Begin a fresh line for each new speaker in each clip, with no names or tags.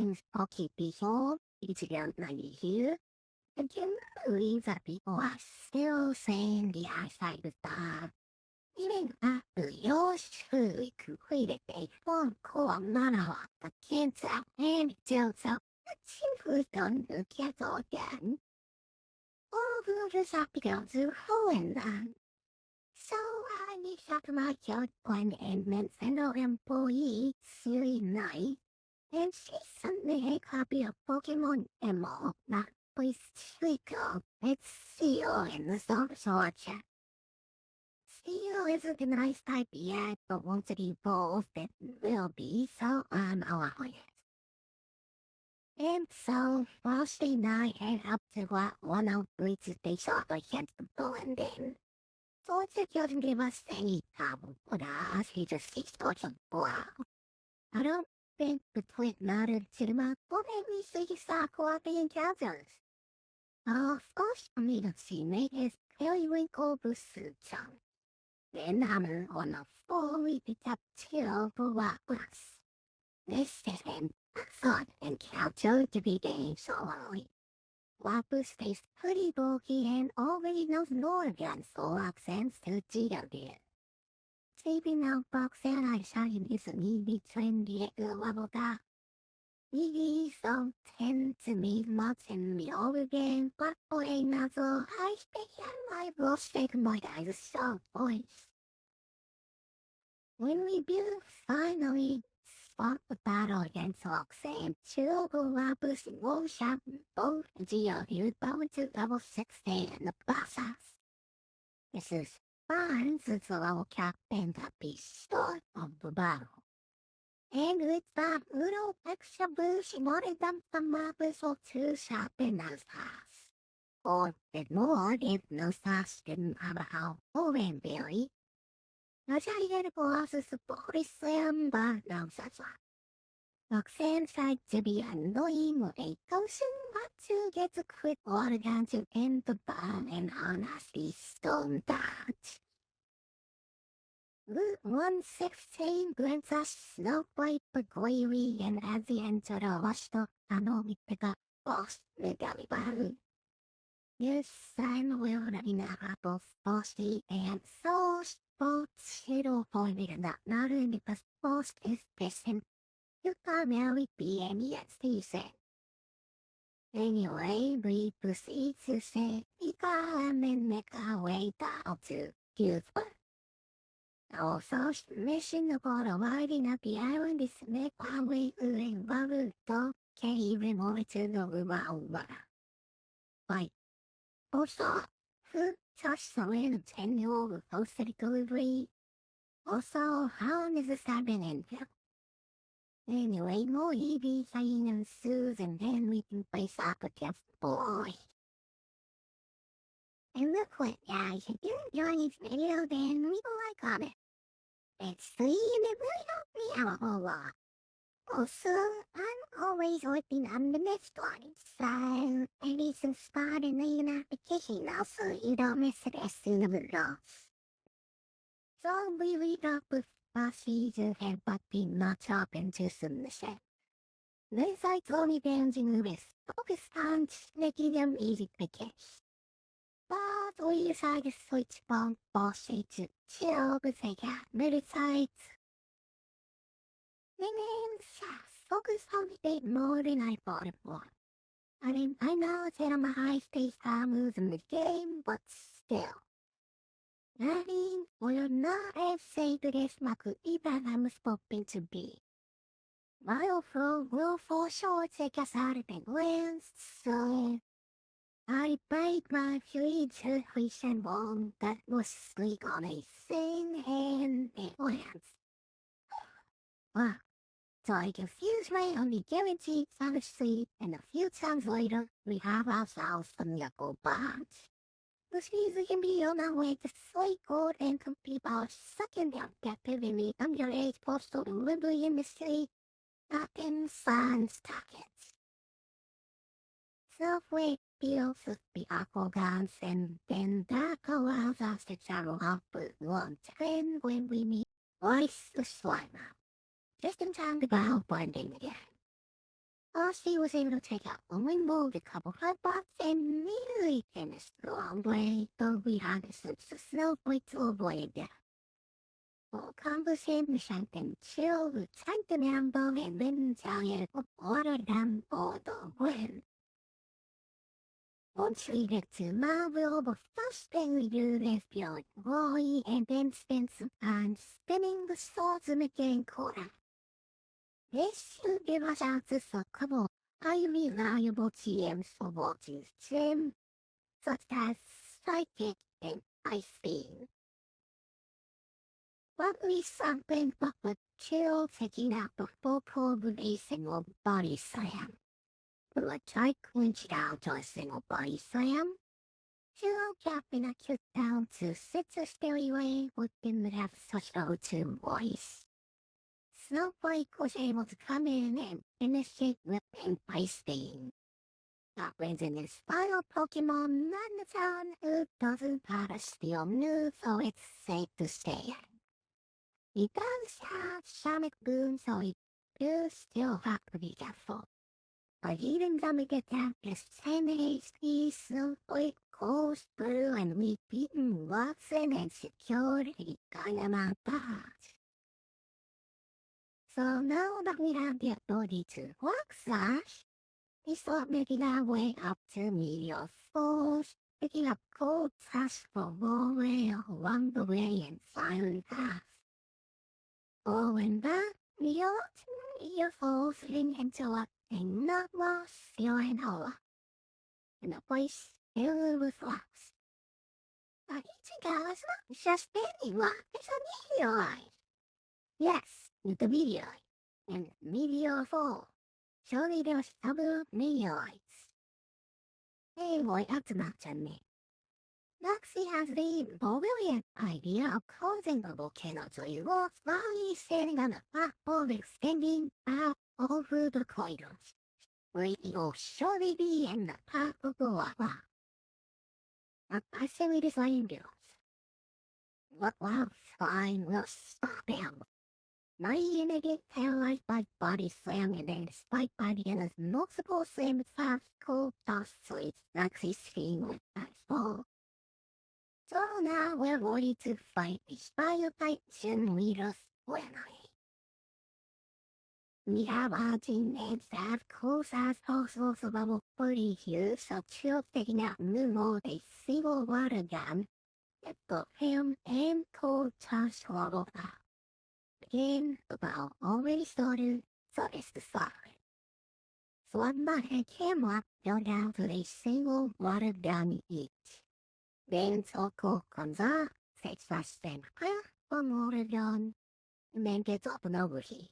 Sometimes I'll keep people easy on my here. I can't believe that people are still saying the outside is bad. Even after yours truly completed a phone call monologue against our anecdotes of what simply done together again. All of us have to go through hole then. So I need to talk my job one and fellow employee, Silly Night, and she sent me a copy of Pokemon Emerald that plays Trico. It's Seal in the Soul Chat. Seal isn't a nice type yet, but once it evolves, it will be, so I'm allowing it. And so, while she and I head up to what 103 to stay sharp against the blending. George doesn't give us any trouble with us, he just keeps talking loud. I don't think the twit mattered to him, but maybe see Sakura the encounters. First for me to see me is periwinkle suit on. Then I'm on a fully detective for what was. This is an excellent encounter to begin so early. Lapus stays pretty bulky and already knows more against all accents to GW. Saving out box and I shine is an easy trendy at the level that we don't tend to meet much in the older game, but boy, not so I speak my voice my guys' soft voice. When we do finally fought the battle against Roxanne, Chill, Lapis, and Wolfshop, both GLU'd bound to level 16 in the process. This is fine since the level cap and the be start of the battle. And with that little extra boost, she wanted them from Lapis or two shop in those fast. Or did more if no fast didn't have a how orange berry. I try to get a colossus body slam, but no such luck. Roxanne tried to be annoying with a potion, but to get a quick water down to end the bomb and honestly stone that. Route 116 grants us Snowflake Bagoiri, and as he entered a rush to we pick up boss with everybody. Yes, I'm willing to have both bossy and so both shittle for me that not only because boss is pissing, you can't really be any season. Anyway, we proceed to say we can and make our way down to Cuba. Our first mission upon arriving at the island is to make our way through a rubber dog cave in order to the Rumauma. Right. Also, who touched the random 10-year-old with posted delivery? Also, how long has this been in here? Anyway, more EV fighting ensues and then we can face up against the boy. And look what, guys, if you're enjoying this video, then leave a like on it. It's free and it really helps me out a whole lot. Also, I'm always working on the next one, so I need some spot and leave an application now so you don't miss it as soon as it goes. So we lead up with Buffy's and Bucky not up into submission. This site's only balancing the risk, focused on making them easy to catch. But we decide to switch from Buffy to chill to take out middle sides. The name's focus on the date more than I thought it would. I mean, I know it's one of my high-stakes moves in the game, but still. I mean, we're not as safe as my even I'm hoping to be. My offer will for sure take us out of the lands, so I bite my future recent one that was sleek on a thing and it lands. Wow. So I confuse my only guaranteed fantasy, and a few times later, we have ourselves a knuckle box. This music can be on our way to slay gold and complete our second captivity underage postal delivery industry, Stockings and Stockings. Self-weight deals with the aqua guns, and then that allows us to travel up with one train when we meet twice the Slimer. Just in time to go out blending again. She was able to take out the window, a couple of bucks, and immediately finished the long way, though we had to search the snowflake to avoid death. Well, conversation and chill with the Nambo and then giant of water down for the wind. Once we get to Marvel, the first thing we do is build Roy and then spend some time spinning the swords in the game corner. This should give us access to a couple highly valuable TMs for Walter's gym, such as Psychic and Ice Beam. Luckily something but with chill taking out the full coordination of Body Slam. But I clinched out to a single Body Slam. Chill capping a kick down to sit a stairway within the have such O2 voice. Snowflake was able to come in and finish it with an Ice Beam. That brings in his final Pokemon, Magneton, who doesn't have a steel move, so it's safe to stay. He does have Sonic Boom, so he does still have to be careful. But even gonna get that is 10 HP, Snowflake goes through and we've beaten Watson and secured a Dynamite badge. So now that we have the ability to Rock Slash, we start making our way up to Meteor Falls, picking up gold trash for Rollway along the way and Silent Path. Going back, Meteor Falls into a not lost feeling hole. And the place filled with rocks. But each guy's not just any rock, it's a meteorite. Yes, it's a meteorite. And Meteor Fall. Surely there's other meteorites. Anyway, that's about me. Noxie has the brilliant idea of causing the volcano to erupt while he's standing on a platform extending out over the craters, where he will surely be in the path of the lava. I say we design girls. What well, fine, we'll stop him. My unit get paralyzed by body slam and then spiked by the endless multiple same fast cold dust sleeps Noxie's team with asphalt. So now we're ready to fight the spider fights and lead us winning. We have our teammates as close as possible to level 30 here, so chill taking out Nuno a single water gun. Get the him and cold touch level up. Again, the battle already started, so it's the start. So I'm not a camera go down to a single water gun each. Then Toko comes up, takes fast and one water gun, and then gets up and overheat.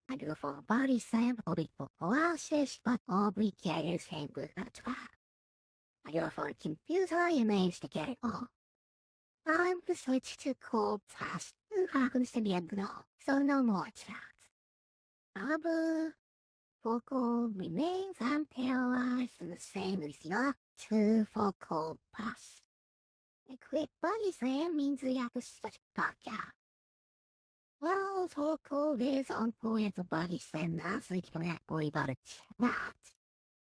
I go for a body slam before paralysis, but Aubrey carries him with a trap. I go for a computer and manage to get it all. Time to switch to cold fast, who happens to be a gnome, so no more traps. However, Toko remains unparalyzed and the same as the two for cold pass. A quick body slam means we have to switch back out. Well, Toko is on point the body slam now, so we can not worry about a chat.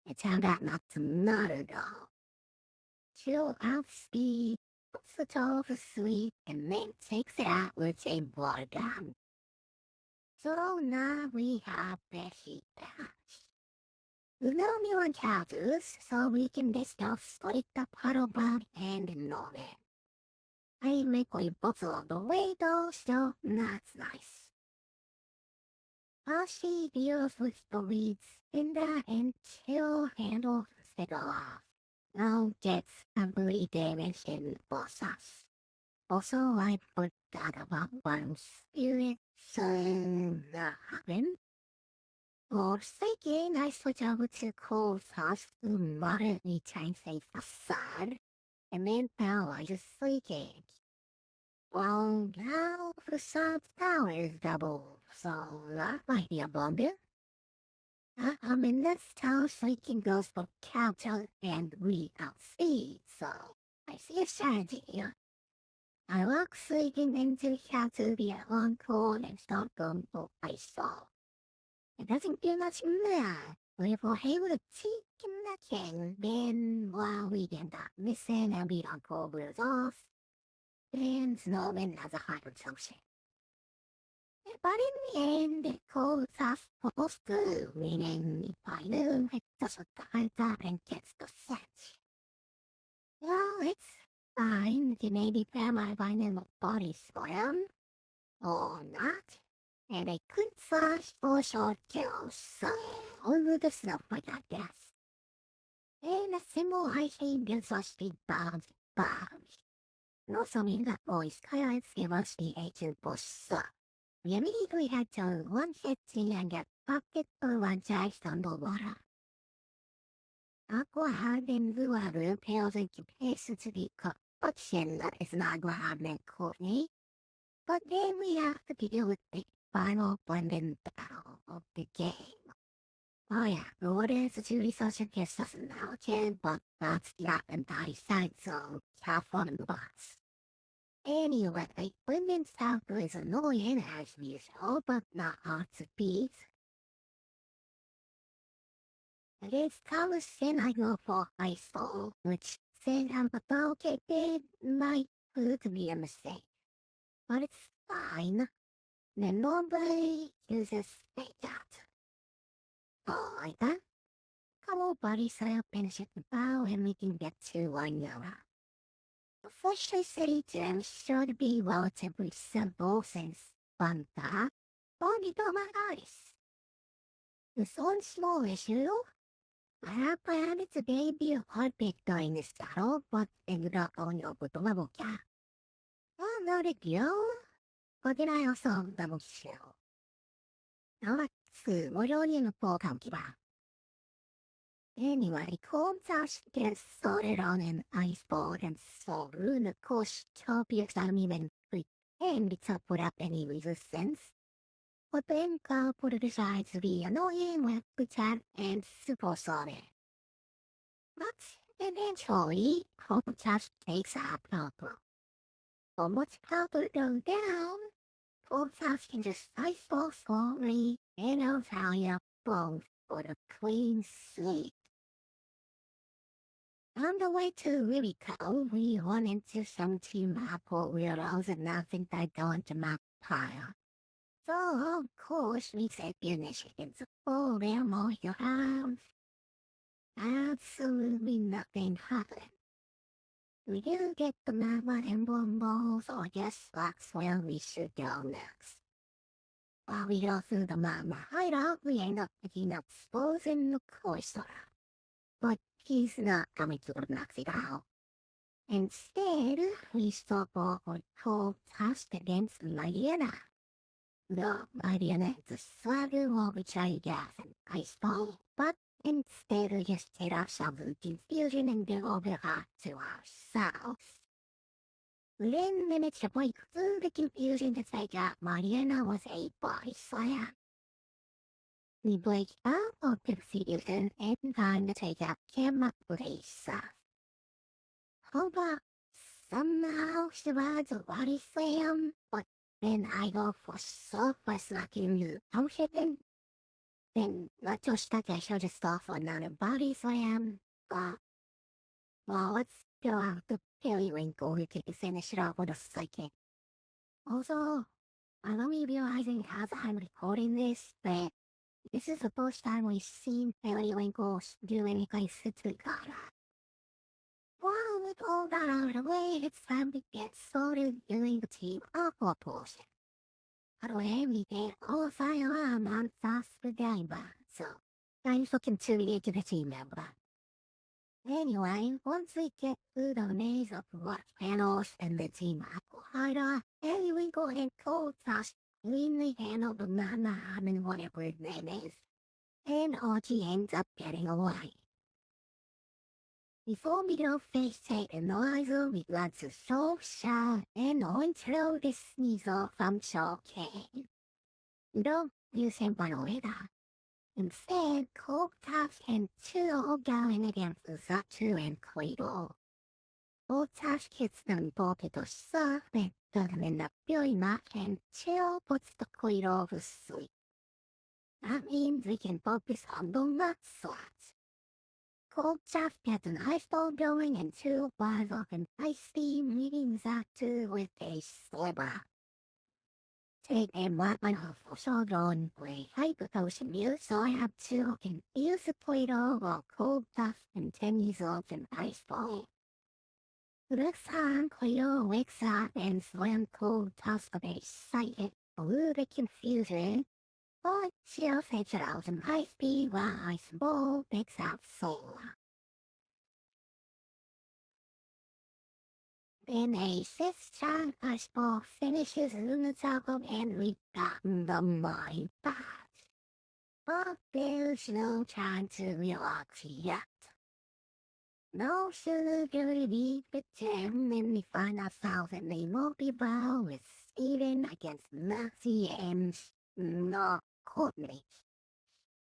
It turned out not to matter though. Chill outspeed, puts the toe to sleep, and then takes it out with a water gun. So now we have the heat patch. No new encounters, so we can just go straight the puddle bomb and ignore it. I make a bottle of the way though, so that's nice. She deals with the leads in that and chill handles it off. Now gets heavily damaged in bosses. Also, I forgot about one spirit, so that happened. For second, I switch over to cold sauce to moderately change a facade, and then paralyze a sleeking. Well, now the sub's power is double, so that might be a blunder. In this town, Sleeking goes for counter and we outspeed, so I see a strategy here. I lock Sleeking into counter via on call and stop them for ice fall. It doesn't do much more. We were able to take the king, then while we get that missing and we don't go off, then Snowman has a hypertension. But in the end, it calls us supposed to, meaning by noon, it doesn't die that and gets the sense. Well, it's fine to maybe grab my vinyl body slam, or not. And a quick flash for short kills, so over the stuff like I guess. And a symbol I hate gives us big bombs. No something that boys guys give us the agent boss suck. We immediately had to one hit and get pocket or one charged underwater. Aqua had in the water pales in comparison to the corruption that is not grabbing Courtney. But then we have to deal with the final blending battle of the game. Oh yeah, the order is to research and guess us now can, but that's the app and body side, so have fun in the box. Anyway, blending south is annoying as usual, but not hard to beat. It is Thomas and I go for ice ball, which said I'm about to get might prove to be a mistake. But it's fine. Then nobody uses fake out. Oh, like that? Come on, buddy, set up finish at the bow and we can get to one Yara. The Fleshly City gym is sure to be relatively simple since Banta, Bonnie my eyes. There's one small issue. I had planned it to be a hard pick during this battle, but ended up going over the level cap. Oh, no big deal. But then I also double chill. Now let's what are you in the full computer? Anyway, Kolmtash gets started on an ice board and so Rune of course Topius don't even pretend to put up any resistance. But then Kalpura decides to be annoying with Putat and Supersonic. But eventually, Kolmtash takes out Kalpura. But once Kalpura goes down, Kolmtash can just ice ball slowly and Otalia both for the clean sweep. On the way to Rubiko, we run into some team Apple weirdos and nothing they go into my pile. So, of course, we take the initiative to pull them all around. Absolutely nothing happened. We do get the Mama Emblem balls, or I guess that's where we should go next. While we go through the Mama hideout, we end up picking up Spose in the Corsair. But he's not coming to the Nazi battle. Instead, we stop off with cold task against Mariana. The Mariana is a swagger while we try to gas an ice ball, but instead we just take ourselves in confusion and go over to ourselves. We then manage to break through the confusion to take out Mariana with a body slam. We break out of confusion and time to take out Kim with a soft. Hoba somehow survives a body slam, but then I go for surface locking you something. Then not just that I should just off another body slam, but well, let's go out the periwinkle who can finish it off with a psychic. Also, I'm only realizing as I'm recording this that this is the first time we've seen periwinkle do anything since we got her. Well, with all that out of the way, it's time to get started doing the team aqua portion. Anyway, we get all firearm on fast with so thanks for contributing to the team member. Anyway, once we get through the maze of rock panels and the team aqua hider, we go and cold fast cleanly handle the Mama and whatever his name is. And Archie ends up getting away. Before we go face take and Eliza, we'd like to show Shaw and until this sneezer from Shaw King. Don't use him by the way that. Instead, Koltash and Chill going against Zatu and Quaidle. Koltash gets them both to the surf and doesn't end up feeling much and Chill puts the Quaidle to sleep. That means we can focus on the nut slots. Cold shaft gets an ice ball going and 2 bars of an icy meeting that two with a sliver. Take a weapon of shogun play hyperpotion use so I have two can use the Play-Doh while cold shaft continues off an ice ball. This time Cleo wakes up and slams cold toss of a sighted blue the confusion. But she'll fetch it out in high speed while Ice Ball picks out Soul. Then a sixth shot Ice Ball finishes Nuzlocke and we've gotten the mind back. But there's no time to relax yet. No sooner do we beat the 10 than we find ourselves in the multi-battle with Steven against Maxie and no Courtney.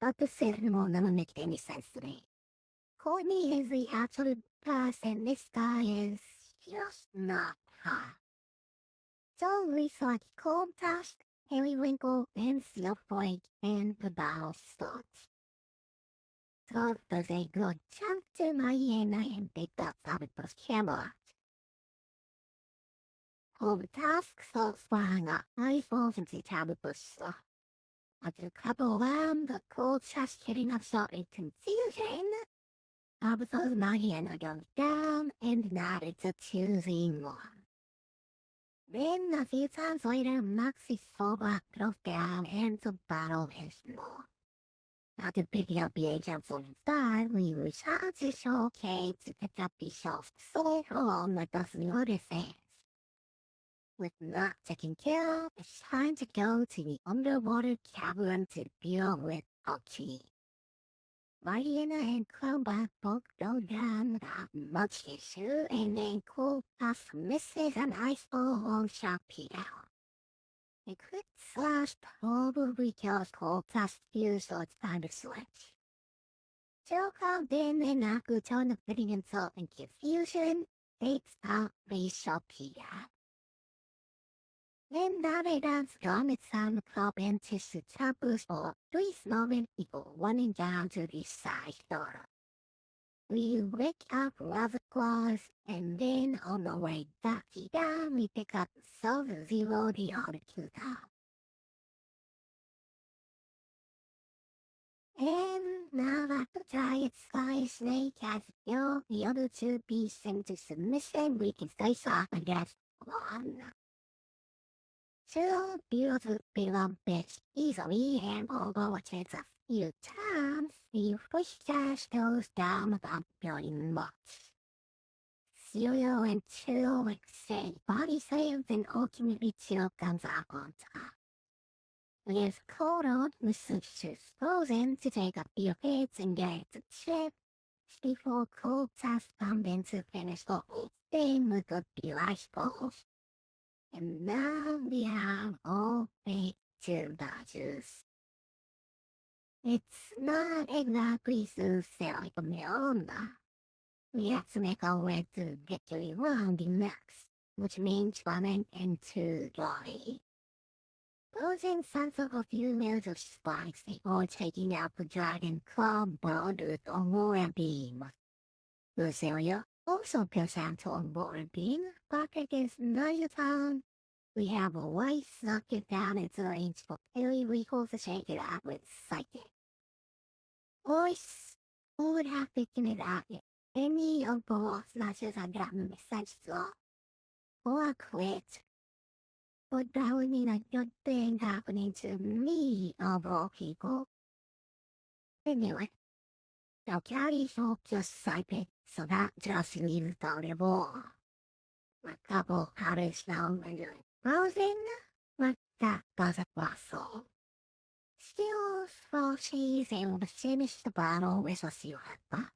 That decision will never make any sense to me. Courtney is the absolute best and this guy is just not her. So we select Cold Task, Harry Winkle, and Snowflake, and the battle starts. So does a good chunk to my hyena and pick up Sabbath's camera. Cold Task starts flying up, I falls into Tabitha's stuff. After a couple rounds, the Cold Task hitting us out in confusion. Tabitha's my hyena goes down, and now it's a 2-1. Then a few times later, Maxie's Sobak goes down and the battle is more. After picking up the agent from the side, we return to Showcase to pick up the shelf so long that doesn't notice it. With not taken care of, it's time to go to the underwater cavern to deal with Archie. Mariana and Cloudback both go down without much issue, and then Cold Task misses an ice ball long shot Peter. A quick slash probably kills Cold Task here, so it's time to switch. Joe comes in and Akuto the fitting himself in confusion, takes out the shot Peter. Then Navidad's gone its time to pop into Sutabu's for 3 moment people running down to the side door. We wake up Lava Claus, and then on the way back down, we pick up Sub-Zero the other two down. And now that the giant Sky Snake has killed the other two beasts into submission, we can face off against one. Two beautiful beloved bitch easily and although it takes a few times, the push dash goes down about billion bucks. Cereal and Chill exchange body saves and ultimately Chill comes out on top. With Kodo, the sisters goes in to take up the hits and get the chip before Cold Task comes in to finish the whole thing with the ice balls. And now we have all 8 two dodges. It's not exactly so silly for me on that. We have to make our way to victory round next, which means running into Lottie. Posing sense of a few layers of spikes before taking out the Dragon Club World with Aurora Beam. This area also goes out to Aurora Beam, but against Nightown. We have a white socket down its range for Perry Recall to shake it out with Psychic. Voice would have taken it out if any of the lost matches had gotten the sense so. Or quit. But that would mean a good thing happening to me of all people. Anyway, the caddy folk just Psychic, so that just leaves the label. A couple caddies now rendering frozen, but that doesn't bustle. Still, so she's able to finish the battle with a silhouette.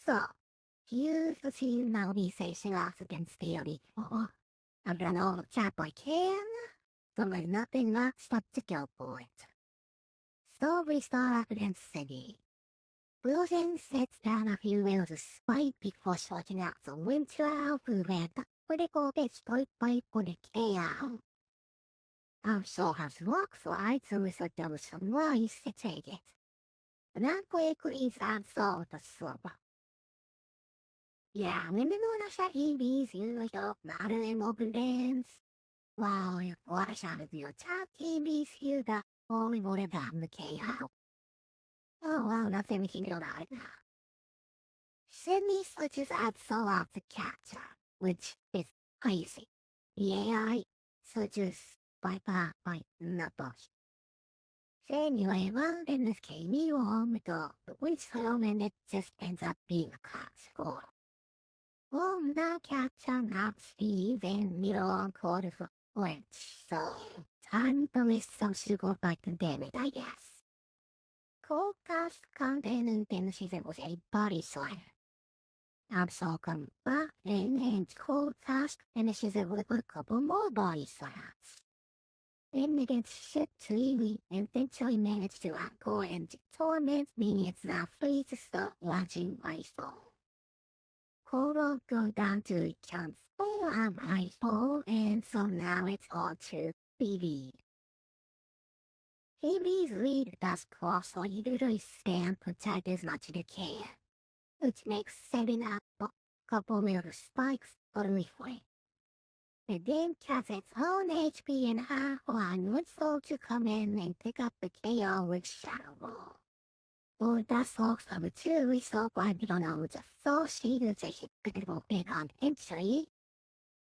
So, here's the team now be facing off against the other four. I've done all the tap I can, so there's nothing left but to go for it. So we start off against Siggy. Frozen sets down a few rounds of spike before sorting out the winter elf who had the critical exploit fight for the KO. also has rock slides with a double sunrise to take it. That quickly adds all the slope. Yeah, nanonood siya ibig yung maraming open dance. Wow, wala siya yung top ibig the only more than the KO. Oh wow, nothing we can do about it. Sydney switches out so off the capture, which is crazy. The AI switches by numbers. So anyway, well, in this game, you all with the which film and it just ends up being a cop score. Well, now capture now Steve and middle on quarter for Lynch, so time to list some sugar by the damage, I guess. Cold cast content and then she was a body slam. Absolutely. And cold task finishes it with a couple more body slams. Then they get shit to Lee and eventually manage to go and torment me. It's not free to stop watching my phone. Cold go down to cancel on my phone, and so now it's on to BB. BB's lead does cross so you literally stand protect as much as you can, which makes setting up a couple little spikes utterly free. The game has its own HP and high one would so to come in and pick up the KO with Shadow Ball. Well, that's also the two we saw why we don't know the full sheet is a hypocritical bit on entry.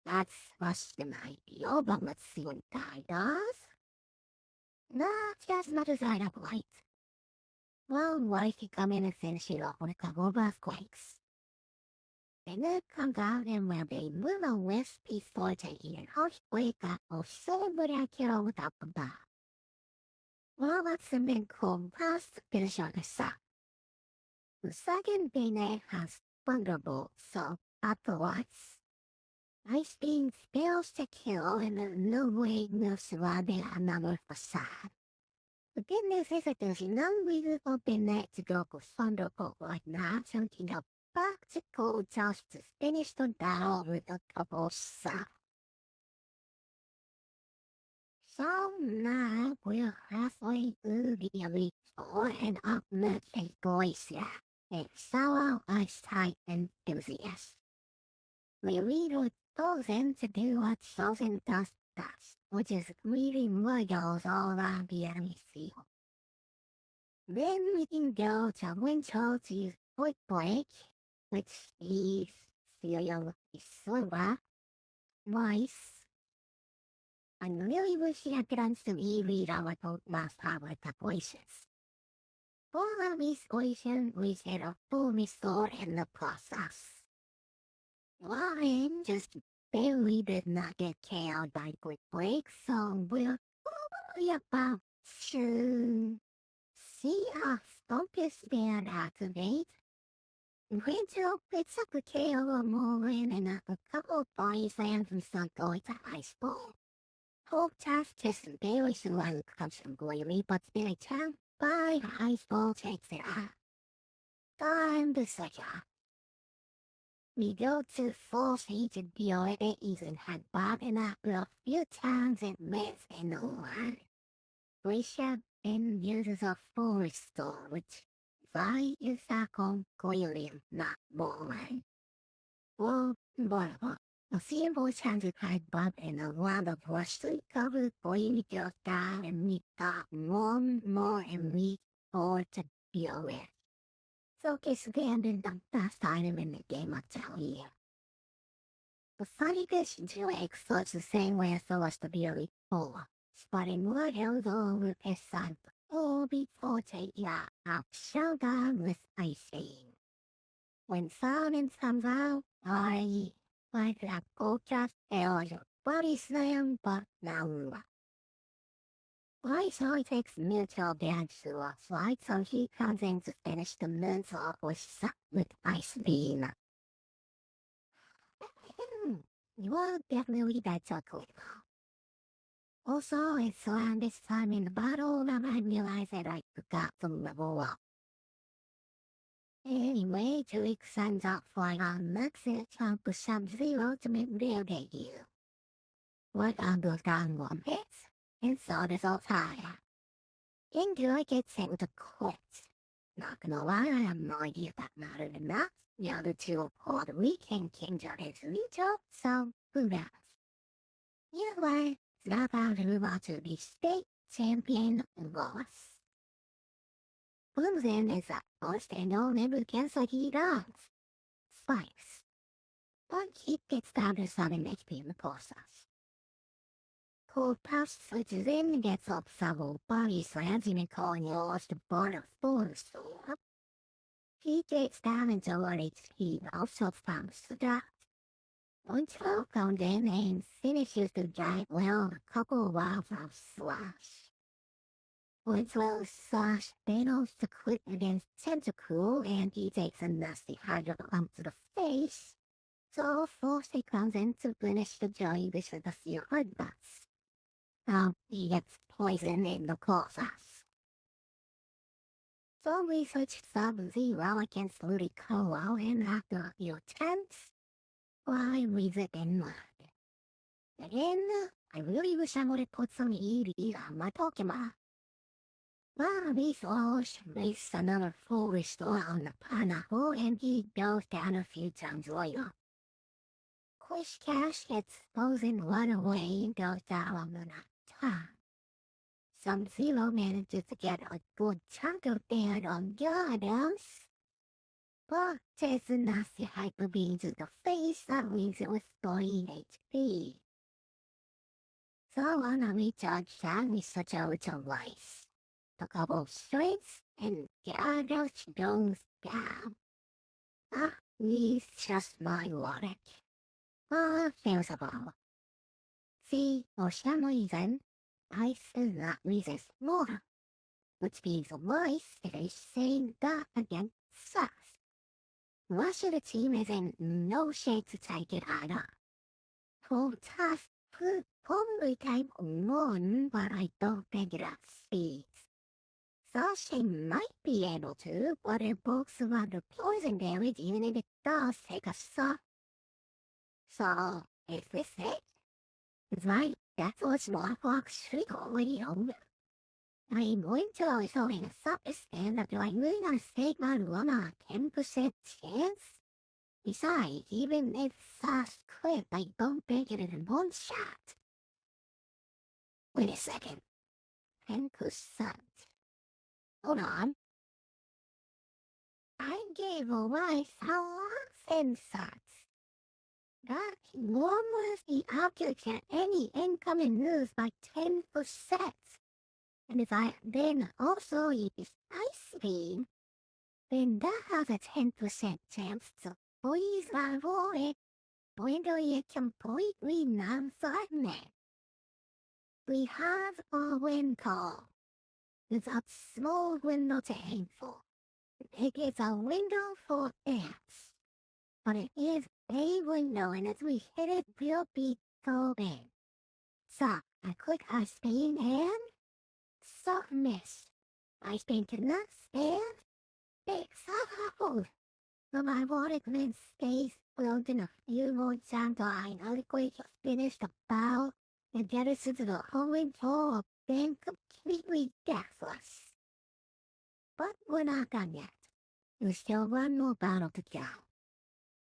That's what's the idea, but let's see what Guy does. Not as much as I'd have liked. Well, what if you come in and finish it off with a couple of earthquakes? Then it comes out and will be little less before taking an earthquake up or celebrate a kilo without the bar. Well, that's a big cool plus to finish on the side. The second Bene has Thunderbolt, so afterwards, Ice Beam fails to kill and the no way moves surrounding another facade. The good news is that there's no reasonable Bene to go for Thunderbolt right now, something up back to cold just to finish the battle with a couple shots. So now we're halfway through the Elite Four and up next is Glacier, a solo ice type enthusiast. The leader goes in to do what Chosen does, which is leaving Legos all around the enemy field. Then we can go to Winchell to use Quick Break, which is Cereal Silver, Rice. I really wish I could some e-read our mass power calculations. For the restoration, we set a full restore in the process. Ryan just barely did not get KO'd by Quick Break, so we're probably about to see our focus band activate. Winter picks up a KO of Morin and a couple of body slams and some going to ice ball. Hope task just barely survived comes from Glory, but then a time by ice ball takes it out. Time to switch off. We go to full speed to deal with it, even had Bob and I a few times and missed in the line. Grisha then uses a full restore, which why is that called clearly not bowling? Well, whatever. A simple chance to hide Bob and a lot of rusty covered green just down and we got one more and we forward to deal with. So it's abandoned the best item in the game, I tell you. The funny fish do explores the same way as the rest of the elite four, spotting what hills over his side all before taking out showdown with ice beam. When silence comes out, I like that just your body slam, but now. Ice only takes mental damage to us, right? So he comes in to finish the mental off with ice beam. You are definitely better cool. Also, it's around this time in the battle that I realized that I forgot to level up. Anyway, 2 weeks signs up for our next chunk of Sub-Zero to make their debut. What are those down one hits? and so does Altair. Enjoy gets him to quit. Not gonna lie, I have no idea if that mattered enough. The other two are Puerto Rican kings are his veto, so who knows? Either way, it's not about who wants to be state champion was. Blooms in is a first and only against like he does. Spice. But he gets down to 7 HP in the process. Cold Puff switches in and gets up several body slams, even calling yours to burn a full sword. He gets down into 1 HP, also founds to death. Until comes in and finishes the giant well with a couple of wildfire slash. Winslow slash Thanos to quit against Tentacle, and he takes a nasty hydro bump to the face. So Forcy comes in to finish the jellyfish with a few headbutts. He gets poisoned in the process. So we switch Sub-Zero against Ludicolo, and after a few attempts, I leave it in mind. Again, I really wish I would have put some ED on my Pokemon. Well, these walls makes another full restore on the pineapple, and he goes down a few times later. Quish Cash gets frozen right away and goes down on the top. Sub-Zero manages to get a good chunk of that on Gyarados, but takes a nasty hyper beam to the face that leaves it with 30 HP. So on a recharge time, we switch over to Rice. A couple of strikes, and Gyarados goes down. He's just my logic. There's a ball. See, for some reason, Ice does not resist water, which means Rice is saying that against us. The rest of the team is in no shape to take it either. Full tough could probably take one, but I don't think it has speed. So she might be able to, but it books around the poison damage even if it does take a suck. So, is this it? Right, that's what Smallpox should already own. I'm going to also in a sub-stand that I'm really gonna take my run on a 10% chance. Besides, even if fast quit, I don't think it in one shot. Wait a second. 10%. Hold on. I gave away a lot of insights. That lowers the object at any incoming news by 10%. And if I then also use Ice Beam, then that has a 10% chance to freeze my void, rendering it completely non-threatening. We have a win call. It's a small window to aim for. It is a window for ants. But it is a window, and as we hit it, we'll be golden. So, I click Ice Beam and... So missed. Ice Beam cannot stand. Except so my water grid stays float in a few more times while I adequately finish the battle and get us into the holy hole of being completely deathless. But we're not done yet. There's still one more battle to go.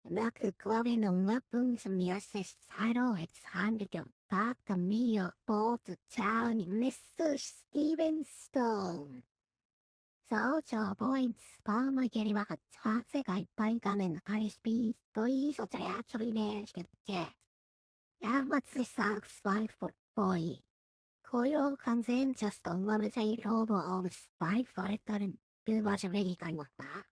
And after glowing the weapons from the assist title, it's time to go back to Meteor Ball to town Mr. Steven Stone. So, points, Palmer getting back a toxic I bike on an high speed 3, so they actually managed to get. That lets the Sox slide for 40. Coil comes in just to levitate over all the spike, but it doesn't do much of anything with that.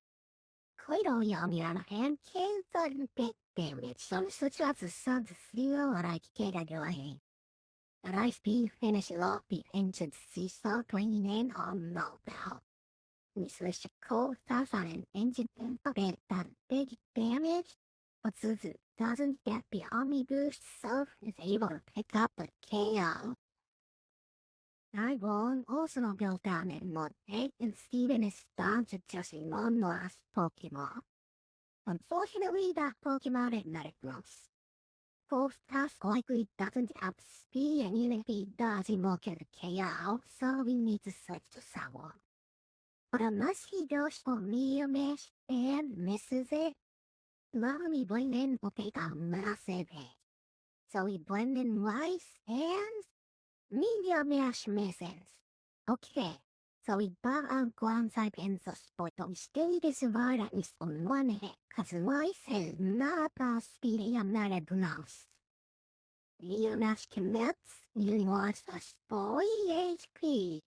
Coil, on the other hand, can't do big damage, so switch out to Sub-Zero and I can't do anything. An ice speed finishes off the ancient seesaw, bringing in on no bell. We switch to cold stuff on an engine and it does big damage, but since it doesn't get the Omni Boost, so it's able to pick up the KO. I won also built down in Mod 8 and Steven is down to just one last Pokemon. Unfortunately, that Pokemon is Metagross. Ghost task likely doesn't have speed, and even if he does, he won't get a KO, so we need to switch to someone. But unless he goes for medium mash and misses it, Mommy blend will take a massive hit. So we blend in rice and medium mash misses. Okay, so we bought our ground type in the sport, but we still to survive at least on one hit, cause rice is not a speedy amount of loss. Medium mash commits, you lost a spoil HP.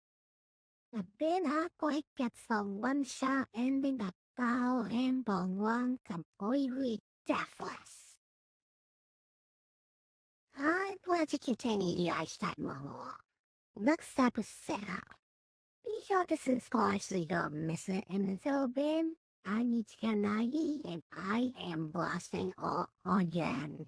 The bin halfway gets a one-shot ending the battle and the one completely deathless. I'm glad to continue the ice type monologue. Next episode, be sure to subscribe so you don't miss it. And until then, I'm Ichikanagi and I am blasting all again.